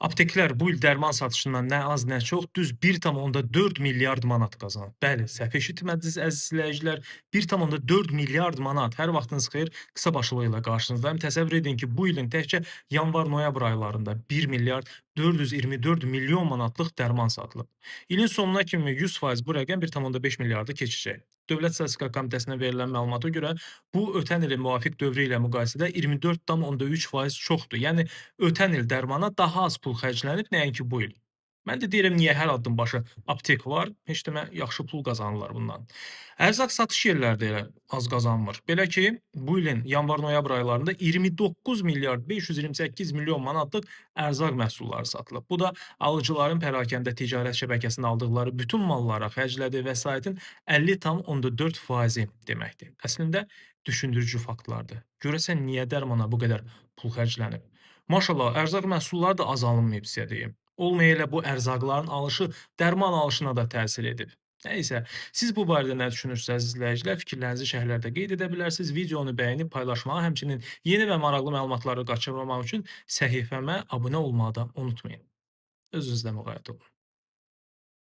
Apteklər bu il dərman satışından nə az, nə çox düz 1,4 milyard manat qazanıb. Bəli, səhv eşitmədiniz əziz izləyicilər, 1,4 milyard manat. Hər vaxtınız xeyir, qısa başlığı ilə qarşınızdayım. Təsəvvür edin ki, bu ilin təkcə yanvar-noyabr aylarında 1 milyard 424 milyon manatlıq dərman satılıb. İlin sonuna kimi 100% bu rəqəm 1,5 miljardı keçəcək. Dövlət Statistika Komitəsinə verilən məlumata görə bu ötən ilin müvafiq dövrü ilə müqayisədə 24,3% çoxdur. Yəni ötən il dərmana daha az pul xərclənib, nəinki bu il. Mən də deyirəm, niyə hər addım başı aptek var, heç demə yaxşı pul qazanırlar bundan. Ərzaq satış yerləri də elə az qazanmır. Belə ki, bu ilin yanvar-noyabr aylarında 29 milyard 528 milyon manatlıq ərzaq məhsulları satılıb. Bu da alıcıların pərakəndə ticarət şəbəkəsində aldıqları bütün mallara xərclədiyi vəsaitin 50,4% deməkdir. Əslində düşündürücü faktlardır. Görəsən niyə dərmana bu qədər pul xərclənib? Maşallah, ərzaq məhsulları da azalınmayıb sizə deyim. Olmaya elə bu ərzaqların alışı dərman alışına da təsir edib. Nəysə, siz bu barədə nə düşünürsünüz əziz izləyicilər? Fikirlərinizi şərhlərdə qeyd edə bilərsiniz. Videonu bəyənib paylaşmağı, həmçinin yeni və maraqlı məlumatları qaçırmamaq üçün səhifəmə abunə olmağı da unutmayın. Özünüzlə müğayət olun.